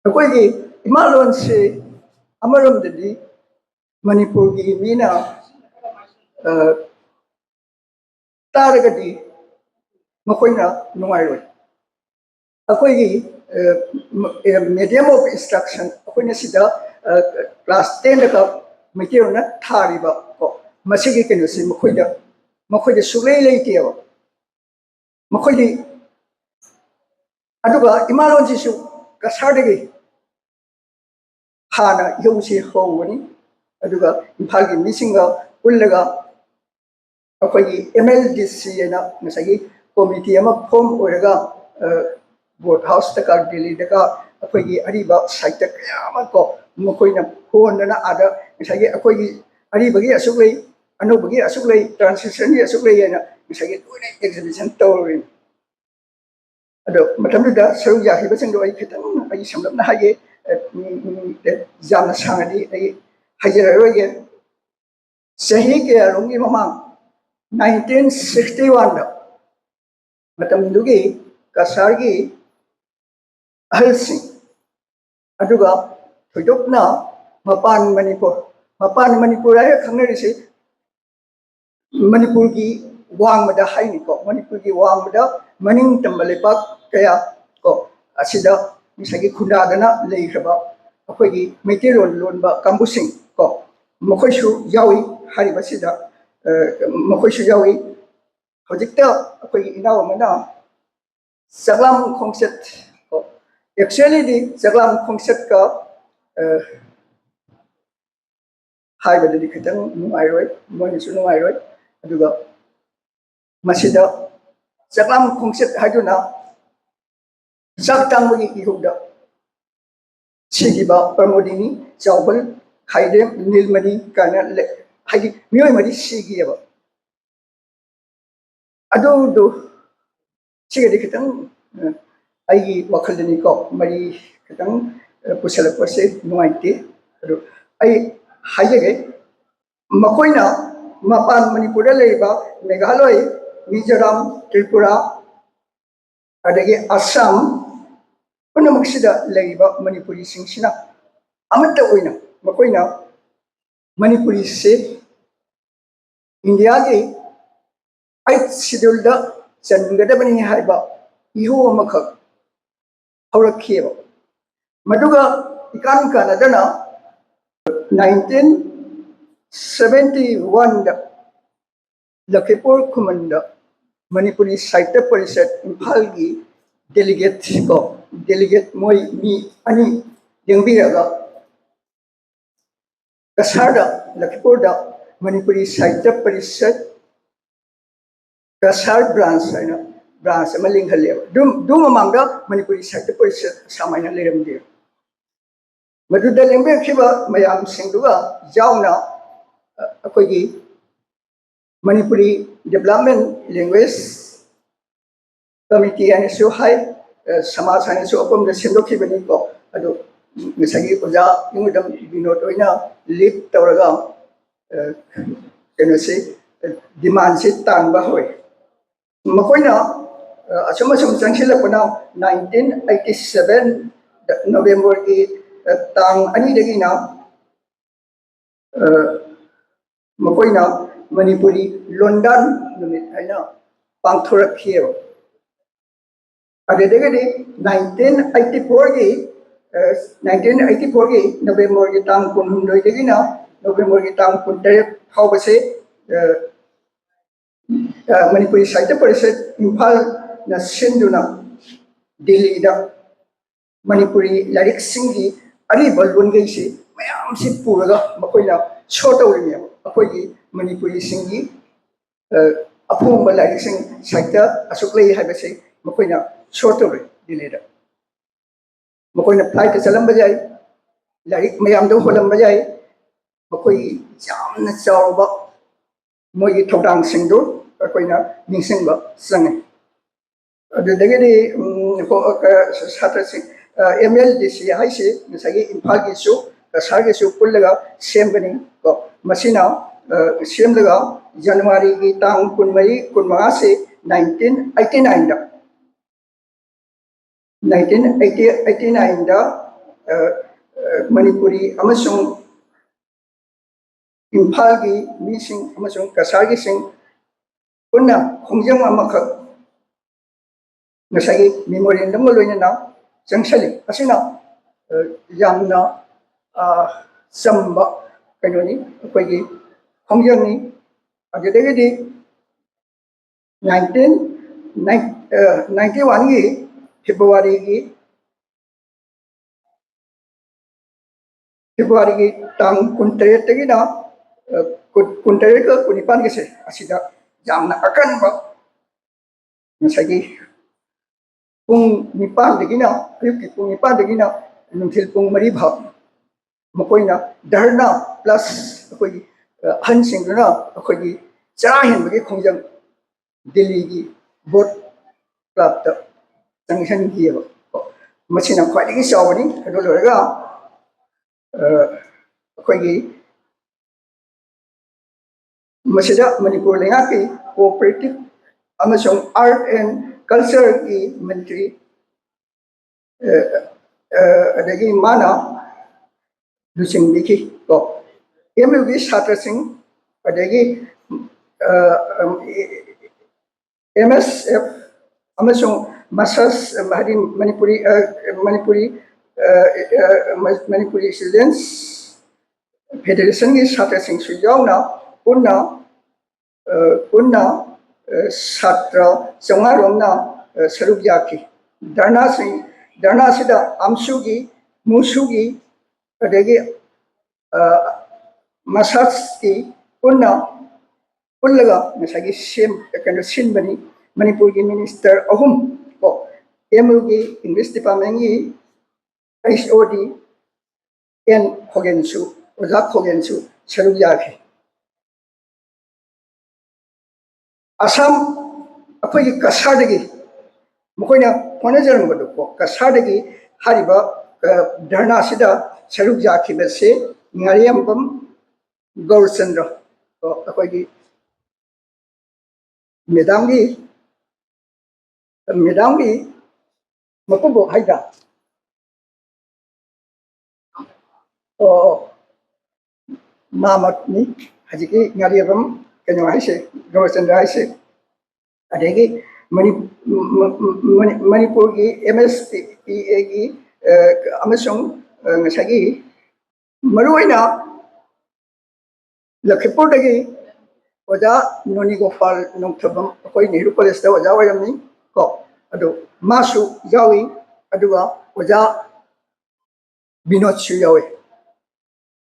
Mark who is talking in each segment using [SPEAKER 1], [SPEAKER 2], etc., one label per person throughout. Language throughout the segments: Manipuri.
[SPEAKER 1] ꯑꯩꯈꯣꯏꯒꯤ ꯏꯃꯥ ꯂꯣꯟꯁꯤ ꯑꯃꯔꯣꯝꯗꯗꯤ ꯃꯅꯤꯄꯨꯔꯒꯤ ꯃꯤꯅ ꯇꯥꯔꯒꯗꯤ ꯃꯈꯣꯏꯅ ꯅꯨꯡꯉꯥꯏꯔꯣꯏ ꯑꯩꯈꯣꯏꯒꯤ ꯃꯦꯗꯤꯌꯝ ꯑꯣꯐ ꯏꯟꯁꯇ꯭ꯔꯛꯁꯟ ꯑꯩꯈꯣꯏꯅ ꯁꯤꯗ ꯀ꯭ꯂꯥꯁ 10ꯗꯒ ꯃꯩꯇꯩꯂꯣꯟꯅ ꯊꯥꯔꯤꯕ ꯀꯣ ꯃꯁꯤꯒꯤ ꯀꯩꯅꯣꯁꯤ ꯃꯈꯣꯏꯗ ꯁꯨꯛꯂꯩ ꯂꯩꯇꯦꯕ ꯃꯈꯣꯏꯗꯤ ꯑꯗꯨꯒ ꯏꯃꯥ ꯂꯣꯟꯁꯤꯁꯨ ꯀꯁꯥꯔꯗꯒꯤ ꯍꯥꯟꯅ ꯏꯍꯧꯁꯤ ꯍꯧꯕꯅꯤ ꯑꯗꯨꯒ ꯏꯝꯐꯥꯜꯒꯤ ꯃꯤꯁꯤꯡꯒ ꯄꯨꯜꯂꯒ ꯑꯩꯈꯣꯏꯒꯤ MLDC ꯍꯥꯏꯅ ꯉꯁꯥꯏꯒꯤ ꯀꯣꯃꯤꯇꯤ ꯑꯃ ꯐꯣꯝ ꯑꯣꯏꯔꯒ ꯕꯣꯔꯗ ꯍꯥꯎꯁꯇꯒ ꯗꯦꯜꯂꯤꯗꯒ ꯑꯩꯈꯣꯏꯒꯤ ꯑꯔꯤꯕ ꯁꯥꯍꯤꯇ꯭ꯌ ꯀꯌꯥ ꯑꯃ ꯀꯣ ꯃꯈꯣꯏꯅ ꯍꯣꯟꯗꯅ ꯑꯥꯗ ꯉꯁꯥꯏꯒꯤ ꯑꯩꯈꯣꯏꯒꯤ ꯑꯔꯤꯕꯒꯤ ꯑꯁꯨꯛ ꯂꯩ ꯑꯅꯧꯕꯒꯤ ꯑꯁꯨꯛ ꯂꯩ ꯇ꯭ꯔꯥꯟꯁꯂꯦꯁꯟꯒꯤ ꯑꯁꯨꯛ ꯂꯩ ꯍꯥꯏꯅ ꯉꯁꯥꯏꯒꯤ ꯂꯣꯏꯅ ꯑꯦꯛꯖꯤꯕꯤꯁꯟ ꯇꯧꯔꯤꯅꯤ ꯑꯗꯣ ꯃꯇꯝꯗꯨꯗ ꯁꯔꯨꯛ ꯌꯥꯈꯤꯕꯁꯤꯡꯗꯣ ꯑꯩ ꯈꯤꯇꯪ ꯑꯩ ꯁꯝꯂꯞꯅ ꯍꯥꯏꯒꯦ ꯌꯥꯝꯅ ꯁꯥꯡꯉꯗꯤ ꯑꯩ ꯍꯥꯏꯖꯔꯔꯣꯏꯒꯦ ꯆꯍꯤ ꯀꯌꯥꯔꯣꯝꯒꯤ ꯃꯃꯥꯡ 1961ꯗ ꯃꯇꯝꯗꯨꯒꯤ ꯀꯁꯥꯔꯒꯤ ꯑꯍꯜꯁꯤꯡ ꯑꯗꯨꯒ ꯊꯣꯏꯗꯣꯛꯅ ꯃꯄꯥꯟ ꯃꯅꯤꯄꯨꯔ ꯍꯥꯏꯔ ꯈꯪꯅꯔꯤꯁꯤ ꯃꯅꯤꯄꯨꯔꯒꯤ ꯋꯥꯡꯃꯗ ꯍꯥꯏꯅꯤꯀꯣ ꯃꯅꯤꯄꯨꯔꯒꯤ ꯋꯥꯡꯃꯗ ꯃꯅꯤꯡ ꯇꯝꯕ ꯂꯩꯄꯥꯛ ꯀꯌꯥ ꯀꯣ ꯑꯁꯤꯗ ꯉꯁꯥꯏꯒꯤ ꯈꯨꯟꯗꯥꯗꯅ ꯂꯩꯈ꯭ꯔꯕ ꯑꯩꯈꯣꯏꯒꯤ ꯃꯩꯇꯩꯂꯣꯟ ꯂꯣꯟꯕ ꯀꯥꯡꯕꯨꯁꯤꯡ ꯀꯣ ꯃꯈꯣꯏꯁꯨ ꯌꯥꯎꯏ ꯍꯥꯏꯔꯤꯕꯁꯤꯗ ꯃꯈꯣꯏꯁꯨ ꯌꯥꯎꯏ ꯍꯧꯖꯤꯛꯇ ꯑꯩꯈꯣꯏꯒꯤ ꯏꯅꯥꯎ ꯑꯃꯅ ꯆꯛꯂꯥꯝ ꯈꯣꯡꯆꯠ ꯀꯣ ꯑꯦꯛꯆꯨअलीꯗꯤ ꯆꯛꯂꯥꯝ ꯈꯣꯡꯆꯠꯀ ꯍꯥꯏꯕꯗꯗꯤ ꯈꯤꯇꯪ ꯅꯨꯡꯉꯥꯏꯔꯣꯏ ꯃꯣꯏꯅꯁꯨ ꯅꯨꯡꯉꯥꯏꯔꯣꯏ ꯑꯗꯨꯒ ꯃꯁꯤꯗ ꯆꯛꯂꯥꯝ ꯈꯣꯡꯆꯠ ꯍꯥꯏꯗꯨꯅ ꯆꯥꯛ ꯇꯥꯡꯕꯒꯤ ꯏꯍꯧꯗ ꯁꯤꯈꯤꯕ ꯄ꯭ꯔꯃꯣꯗꯤꯅꯤ ꯆꯥꯎꯕꯜ ꯈꯥꯏꯗꯦꯝ ꯅꯤꯜꯃꯅꯤ ꯀꯥꯏꯅ ꯍꯥꯏꯗꯤ ꯃꯤꯑꯣꯏ ꯃꯔꯤ ꯁꯤꯈꯤꯑꯕ ꯑꯗꯨꯗꯣ ꯁꯤꯒꯗꯤ ꯈꯤꯇꯪ ꯑꯩꯒꯤ ꯋꯥꯈꯜꯗꯅꯤꯀꯣ ꯃꯔꯤ ꯈꯤꯇꯪ ꯄꯨꯁꯜꯂꯛꯄꯁꯦ ꯅꯨꯡꯉꯥꯏꯇꯦ ꯑꯗꯨ ꯑꯩ ꯍꯥꯏꯖꯒꯦ ꯃꯈꯣꯏꯅ ꯃꯄꯥꯟ ꯃꯅꯤꯄꯨꯔꯗ ꯂꯩꯔꯤꯕ ꯃꯦꯘꯥꯂꯣꯏ ꯃꯤꯖꯣꯔꯥꯝ ꯇ꯭ꯔꯤꯄꯨꯔꯥ ꯑꯗꯒꯤ ꯑꯁꯥꯝ ꯄꯨꯝꯅꯃꯛꯁꯤꯗ ꯂꯩꯔꯤꯕ ꯃꯅꯤꯄꯨꯔꯤꯁꯤꯡꯁꯤꯅ ꯑꯃꯠꯇ ꯑꯣꯏꯅ ꯃꯈꯣꯏꯅ ꯃꯅꯤꯄꯨꯔꯤꯁꯦ ꯏꯟꯗꯤꯌꯥꯒꯤ 8th ꯁꯤड्यूल्ꯗ ꯆꯟꯒꯗꯕꯅꯤ ꯍꯥꯏꯕ ꯏꯍꯧ ꯑꯃꯈꯛ ꯍꯧꯔꯛꯈꯤꯑꯕ ꯃꯗꯨꯒ ꯏꯀꯥꯟ ꯀꯥꯟꯅꯗꯅ 1971ꯗ ꯂꯈꯤꯄꯨꯔ ꯈꯨꯃꯟꯗ ꯃꯅꯤꯄꯨꯔꯤ ꯁꯥꯍꯤꯇ꯭य ꯄꯔꯤषꯠ ꯏꯝꯐꯥꯜꯒꯤ ꯗꯦꯂꯤꯒꯦꯠ ꯃꯣꯏ ꯃꯤ 2 ꯌꯦꯡꯕꯤꯔꯒ ꯀꯁꯥꯔꯗ ꯂꯈꯤꯄꯨꯔꯗ ꯃꯅꯤꯄꯨꯔꯤ ꯁꯥꯍꯤꯇ꯭य ꯄꯔꯤषꯠ ꯀꯁꯥꯔ ꯕ꯭रांच हाइना ब्रांच अमा लिंहल्लेब दु ममांगदा मणिपुरी साहित्य परिषद सामायना लेरमदे मदुदा लेंबेखिबा मयाम सिंगदुगा जावना अखोगी मणिपुरी डेवलपमेंट लैंग्वेज कमिटी आनेसु हाई समाज आनेसु अपमदा सेंदोखिबनी को अदु ngसागी ओजा इंगदम बिनोद ओइना लीड तौरगा केनोसे डिमांड से तानबा होय मकोइना असम चंगसिलपना 1987 नवंबर की तांग अनिदगिना मकोइना मणिपुरी लोंडान नुमित हैना पांथोरखियो अदेदगदि 1984 की नवंबर की तांग 19 दगिना नवंबर की तांग 19 फावबसे मणिपुरी साहित्य परिषद इम्फाल सिंधुना दिल्ली मणिपुरी लाइक सिंगी अरीब लोनगई से मैम से पूरगा मकोइना शो तौरिने अखोगी मणिपुरी सिंगी अफोंब लाइक सिंग साहित्य असुकलई हाइबसे मकोइना शो तौरे दिल्ली मकोइना फ्लाइट चलम बजाय लाइक मैम दो होलम बजाय मकोई जामना चावबा मोगी थौदांग सिंदो अखोइना निंसिंबा संगे अदुदगदि सात्रसिंग MLDC हाइसे नसागी इम्फाल गिसु कसार गिसु पुल्लगा सेमगनी को मसिना सेमलगा जनवरी की तांग 19 से 1989 दा Manipuri amasung Imphal gi mising amasung Kasar gi sing punna khongjang amakha ngasagi memorial dam loina changshali asina yamna samba kanoni akogi khongjang ni adegedi 1991 gi February gi tang kuntret gi na kuntret ka kunipan gi se asida jamna akan ba ngasagi pung nipan gi na ayuki pung nipan gi na nungthil pung mari bha makoina dharna plus akoi han singna akoi chara hin gi khongjang Delhi gi boat club ta junction gi ba machina khwai gi chawani ado loraga ꯑꯩꯈꯣꯏꯒꯤ ꯃꯁꯤꯗ ꯃꯅꯤꯄꯨꯔ ꯂꯩꯉꯥꯛꯀꯤ ꯀꯣꯑꯣꯄꯔꯦꯇꯤꯕ ꯑꯃꯁꯨꯡ ꯑꯥꯔꯠ ꯑꯦꯟ ꯀꯜꯆꯔꯒꯤ ꯃꯟꯇ꯭ꯔꯤ ꯑꯗꯒꯤ ꯃꯥꯅ ꯂꯨꯆꯤꯡꯕꯤꯈꯤ ꯀꯣ ꯑꯦꯝ ꯌꯨꯒꯤ ꯁꯥꯇ꯭ꯔꯁꯤꯡ ꯑꯗꯒꯤ ꯑꯦꯝ ꯑꯦꯁ ꯑꯦꯐ ꯑꯃꯁꯨꯡ ꯃꯁꯥꯁ ꯍꯥꯏꯗꯤ Manipuri Students Federation की छात्र संघ सुजावना पुन्ना छात्र चौंगारोमना सरुक याखी धरना सिदा आमसुगी मुसुगी अदेगी मसाज की पुल्लगा नसागी सेम कनो सिनबनी मणिपुर की मिनिस्टर अहुम को एमयू की इंग्लिश डिपार्टमेंट की HOD N Khogensu Oja Khogensu Saruk Yakhi Assam akhoi Kasar dagi mokoina honajaram badu ko Kasar dagi hariba dharna sida Saruk Yakhi base Ngariambam Gaurchandra ko akhoi gi madam gi makubo haida Mamat ni haji ki ngariabam kano haise Gaurchandra haise adegi Manipur ki MSPA ki amasung ngasagi maruina Lakhipur dagi oja Noni Gopal Nongthabam akoi Nehru College da oja wayamni ko adu masu yawi aduga oja Binod su yawi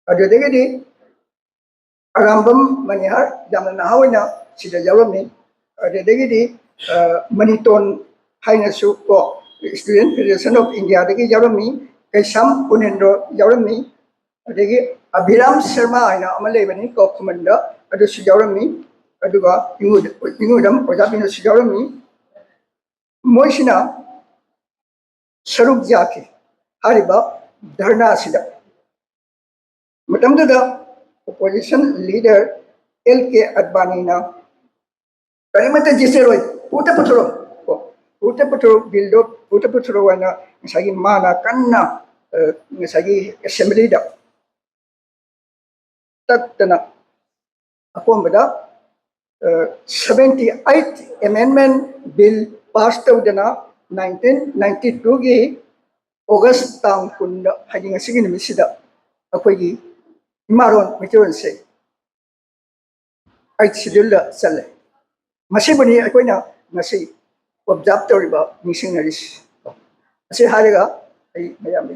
[SPEAKER 1] adegedi Arambam Manihar jamna nahawina sida yawami adegedi Maniton haina su ko Student Federation of India degi yawami Kaisam Punendro yawami adegi Abhiram Sharma haina amale bani ko khumanda adu su yawami aduga ingudam ojabino su yawami moishina Saruk Yakhi hariba dharna sida matamda opposition leader LK Advani na kalimata jiseroi puta putro bildo puta putro wana ngasagi mana kanna ngasagi assembly da taktana akombada 78th amendment bill passed tawdana 1992 gi August tang kunda hadi ngasigi nimisida akoigi Maron Mituan say I schedule Sale Masibani Aquina Nasi observed about missionaries. I say Hariga, I am